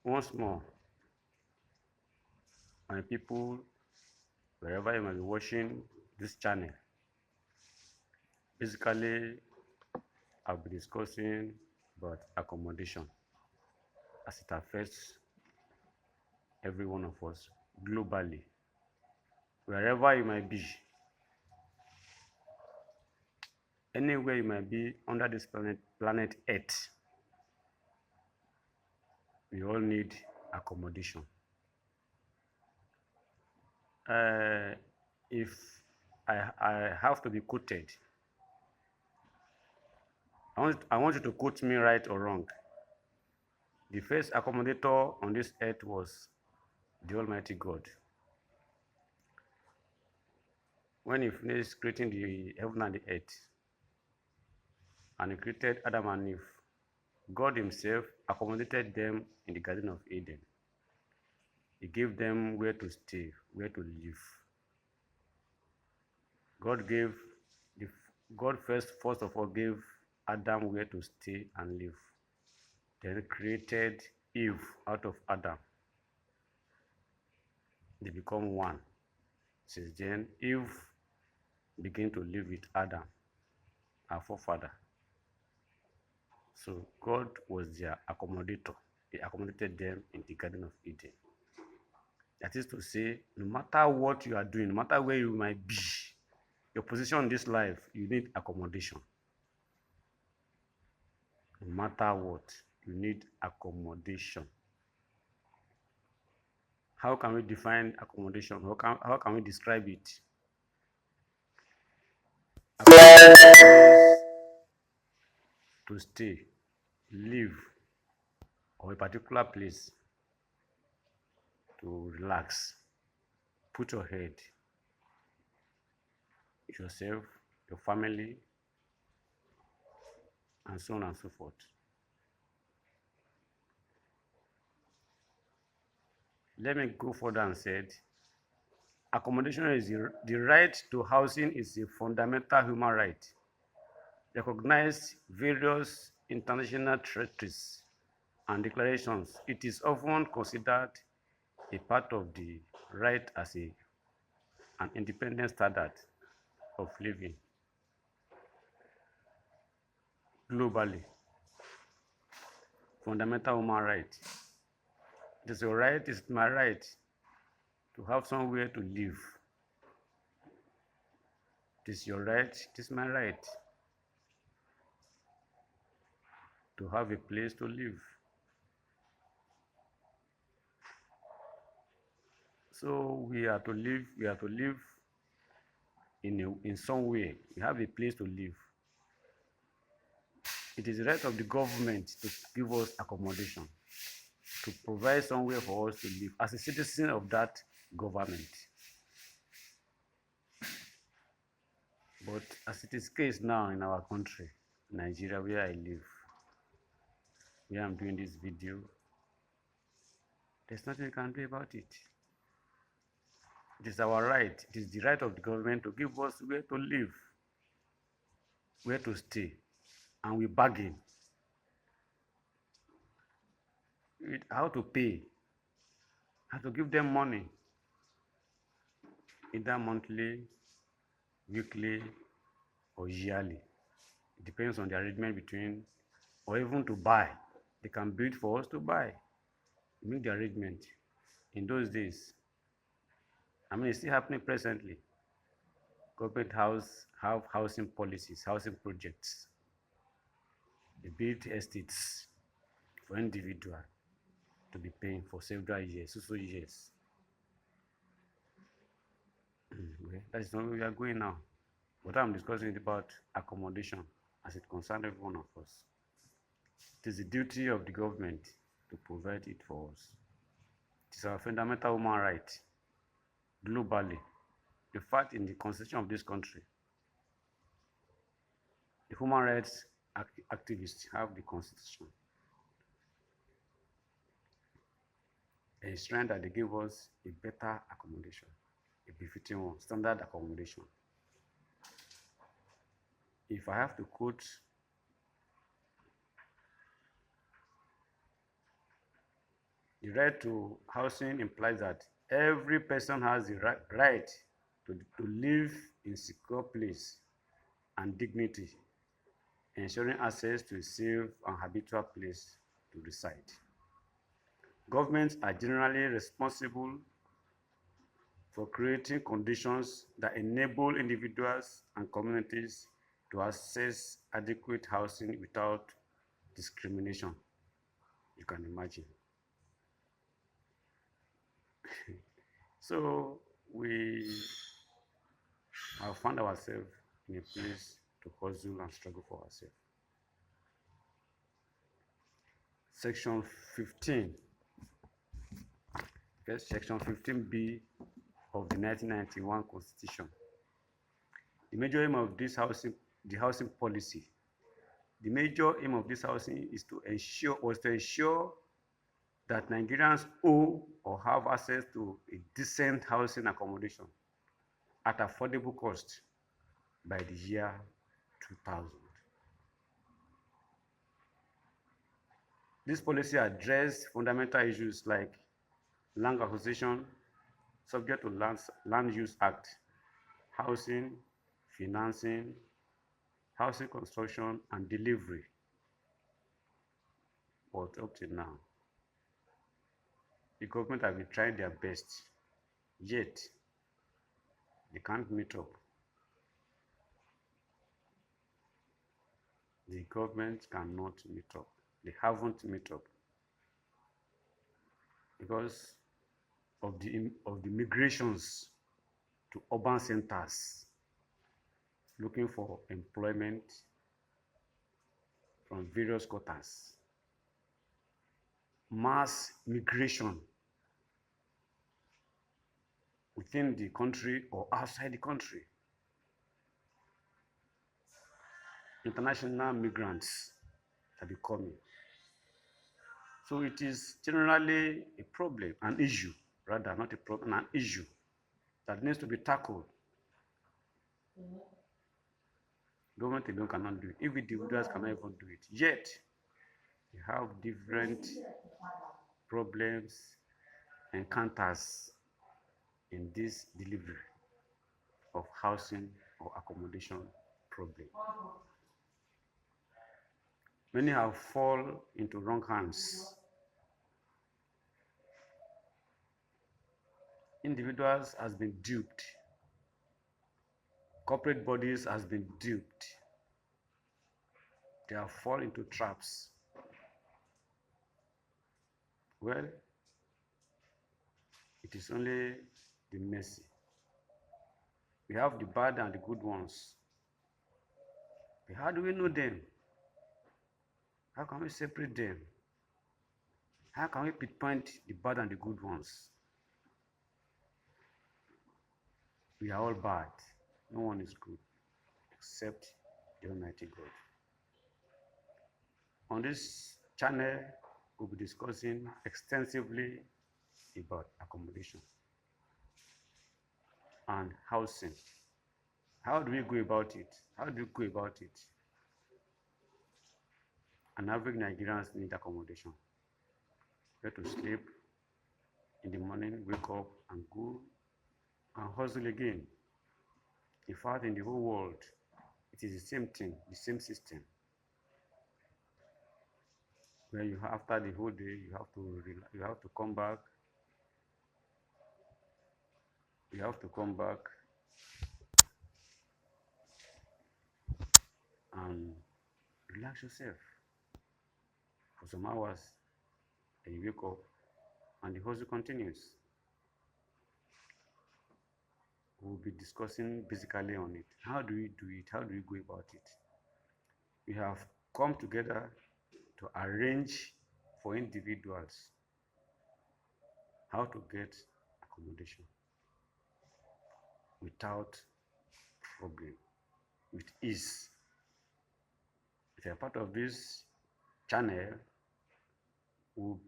Once more, my people, wherever you might be watching this channel, basically, I'll be discussing about accommodation as it affects every one of us globally, wherever you might be, anywhere you might be under this planet Earth, we all need accommodation. Uh, if I have to be quoted, I want you to quote me right or wrong. The first accommodator on this earth was the Almighty God. When he finished creating the heaven and the earth, and he created Adam and Eve, God himself accommodated them in the Garden of Eden. He gave them where to stay, where to live. God gave the God first of all gave Adam where to stay and live. Then created Eve out of Adam. They become one. Since then, Eve began to live with Adam, our forefather. So God was their accommodator. He accommodated them in the Garden of Eden. That is to say, no matter what you are doing, no matter where you might be, your position in this life, you need accommodation. No matter what, you need accommodation. How can we define accommodation? How can we describe it? Accommodation is to stay, live, or a particular place to relax, put your head, yourself, your family, and so on and so forth. Let me go further and said, accommodation is the right to housing is a fundamental human right, recognized various international treaties and declarations. It is often considered a part of the right as an independent standard of living globally. Fundamental human right. It is your right, it's my right to have somewhere to live. It is your right, it is my right to have a place to live. So we are to live in some way. We have a place to live. It is the right of the government to give us accommodation, to provide somewhere for us to live as a citizen of that government. But as it is case now in our country, Nigeria, where I live, where I'm doing this video, there's nothing we can do about it. It is our right, it is the right of the government to give us where to live, where to stay, and we bargain with how to pay, how to give them money, either monthly, weekly, or yearly. It depends on the arrangement between, or even to buy. They can bid for us to buy, make the arrangement. In those days, I mean, it's still happening presently. Government have housing policies, housing projects. They build estates for individual to be paying for several years, so years. Okay. That is not where we are going now. What I'm discussing is about accommodation as it concerns every one of us. It is the duty of the government to provide it for us. It is our fundamental human right globally. In fact, in the constitution of this country, the human rights activists have the constitution. A strength that they give us a better accommodation, a befitting one, standard accommodation. If I have to quote the The right to housing implies that every person has the right to live in secure place and dignity, ensuring access to a safe and habitable place to reside. Governments are generally responsible for creating conditions that enable individuals and communities to access adequate housing without discrimination. You can imagine. So we have found ourselves in a place to hustle and struggle for ourselves. Section 15, Section 15B of the 1991 Constitution. The major aim of the housing policy, the major aim of this housing was to ensure that Nigerians own or have access to a decent housing accommodation at affordable cost by the year 2000. This policy addressed fundamental issues like land acquisition, subject to Land Use Act, housing, financing, housing construction, and delivery. But up to now, the government have been trying their best, yet they can't meet up. The government cannot meet up. They haven't met up because of the migrations to urban centers looking for employment from various quarters. Mass migration within the country or outside the country. International migrants are becoming. So it is generally a problem, an issue, rather, not a problem, an issue that needs to be tackled. Government alone cannot do it. If individuals cannot even do it, yet we have different problems, encounters in this delivery of housing or accommodation problem. Many have fallen into wrong hands. Individuals has been duped. Corporate bodies has been duped. They have fallen into traps. Well, it is only the mercy. We have the bad and the good ones. But how do we know them? How can we separate them? How can we pinpoint the bad and the good ones? We are all bad. No one is good except the Almighty God. On this channel, we'll be discussing extensively about accommodation and housing. How do we go about it? How do we go about it? An average Nigerians need accommodation. Where to sleep in the morning, wake up and go and hustle again. In fact, in the whole world, it is the same thing, the same system. Where you have, after the whole day, you have to come back. You have to come back and relax yourself for some hours, and you wake up and the hustle continues. We'll be discussing basically on it. How do we do it? How do we go about it? We have come together to arrange for individuals how to get accommodation without problem, with ease. If you're part of this channel, we'll